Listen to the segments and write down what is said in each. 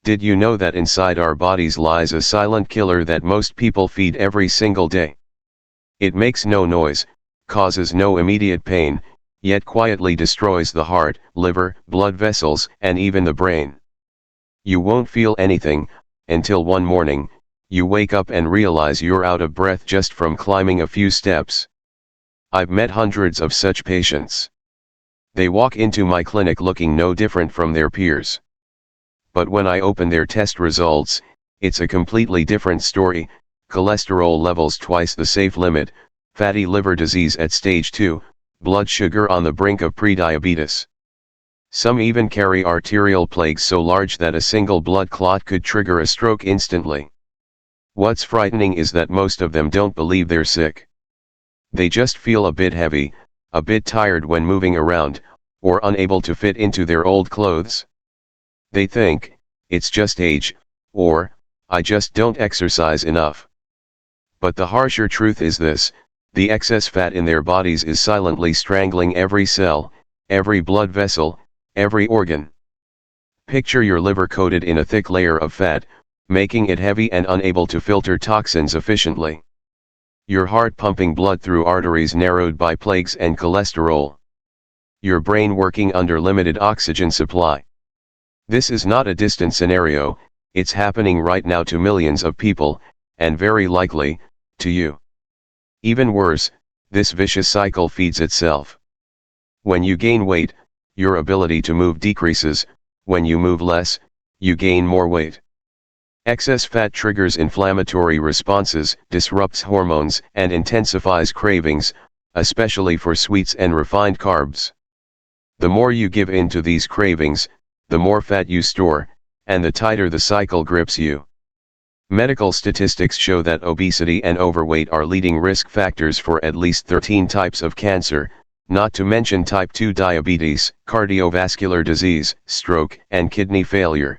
Did you know that inside our bodies lies a silent killer that most people feed every single day? It makes no noise, causes no immediate pain, yet quietly destroys the heart, liver, blood vessels, and even the brain. You won't feel anything, until one morning, you wake up and realize you're out of breath just from climbing a few steps. I've met hundreds of such patients. They walk into my clinic looking no different from their peers. But when I open their test results, it's a completely different story: cholesterol levels twice the safe limit, fatty liver disease at stage 2, blood sugar on the brink of prediabetes. Some even carry arterial plaques so large that a single blood clot could trigger a stroke instantly. What's frightening is that most of them don't believe they're sick. They just feel a bit heavy, a bit tired when moving around, or unable to fit into their old clothes. They think, it's just age, or, I just don't exercise enough. But the harsher truth is this: the excess fat in their bodies is silently strangling every cell, every blood vessel, every organ. Picture your liver coated in a thick layer of fat, making it heavy and unable to filter toxins efficiently. Your heart pumping blood through arteries narrowed by plaques and cholesterol. Your brain working under limited oxygen supply. This is not a distant scenario, it's happening right now to millions of people, and very likely, to you. Even worse, this vicious cycle feeds itself. When you gain weight, your ability to move decreases; when you move less, you gain more weight. Excess fat triggers inflammatory responses, disrupts hormones, and intensifies cravings, especially for sweets and refined carbs. The more you give in to these cravings, the more fat you store, and the tighter the cycle grips you. Medical statistics show that obesity and overweight are leading risk factors for at least 13 types of cancer, not to mention type 2 diabetes, cardiovascular disease, stroke, and kidney failure.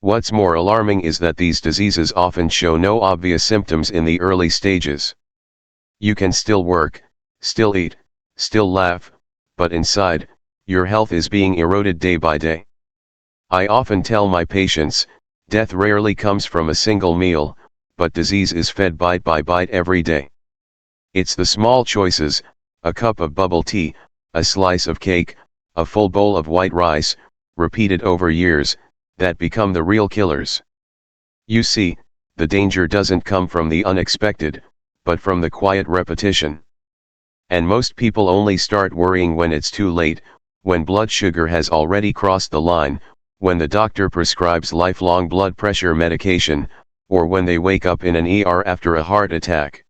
What's more alarming is that these diseases often show no obvious symptoms in the early stages. You can still work, still eat, still laugh, but inside, your health is being eroded day by day. I often tell my patients, death rarely comes from a single meal, but disease is fed bite by bite every day. It's the small choices: a cup of bubble tea, a slice of cake, a full bowl of white rice, repeated over years, that become the real killers. You see, the danger doesn't come from the unexpected, but from the quiet repetition. And most people only start worrying when it's too late, when blood sugar has already crossed the line, when the doctor prescribes lifelong blood pressure medication, or when they wake up in an ER after a heart attack.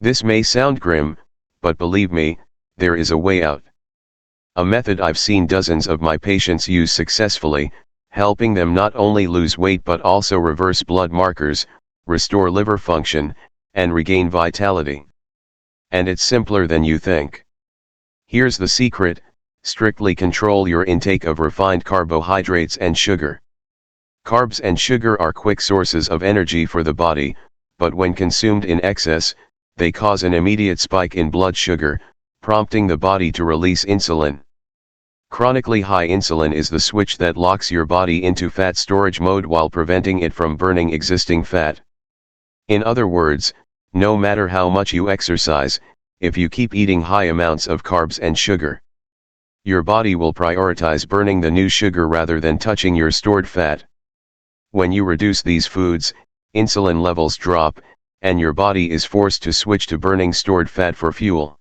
This may sound grim, but believe me, there is a way out. A method I've seen dozens of my patients use successfully, helping them not only lose weight but also reverse blood markers, restore liver function, and regain vitality. And it's simpler than you think. Here's the secret: strictly control your intake of refined carbohydrates and sugar. Carbs and sugar are quick sources of energy for the body, but when consumed in excess, they cause an immediate spike in blood sugar, prompting the body to release insulin. Chronically high insulin is the switch that locks your body into fat storage mode while preventing it from burning existing fat. In other words, no matter how much you exercise, if you keep eating high amounts of carbs and sugar, your body will prioritize burning the new sugar rather than touching your stored fat. When you reduce these foods, insulin levels drop, and your body is forced to switch to burning stored fat for fuel.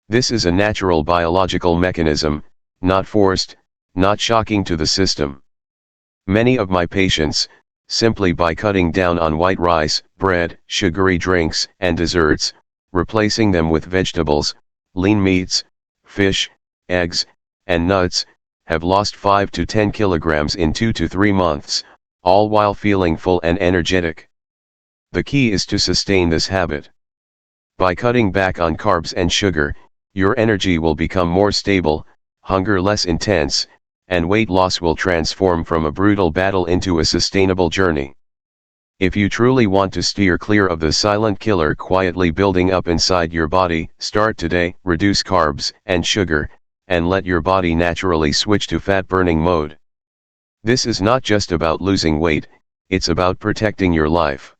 This is a natural biological mechanism, not forced, not shocking to the system. Many of my patients, simply by cutting down on white rice, bread, sugary drinks, and desserts, replacing them with vegetables, lean meats, fish, eggs, and nuts, have lost 5 to 10 kilograms in 2 to 3 months, all while feeling full and energetic. The key is to sustain this habit. By cutting back on carbs and sugar, your energy will become more stable, hunger less intense, and weight loss will transform from a brutal battle into a sustainable journey. If you truly want to steer clear of the silent killer quietly building up inside your body, start today: reduce carbs and sugar, and let your body naturally switch to fat-burning mode. This is not just about losing weight, it's about protecting your life.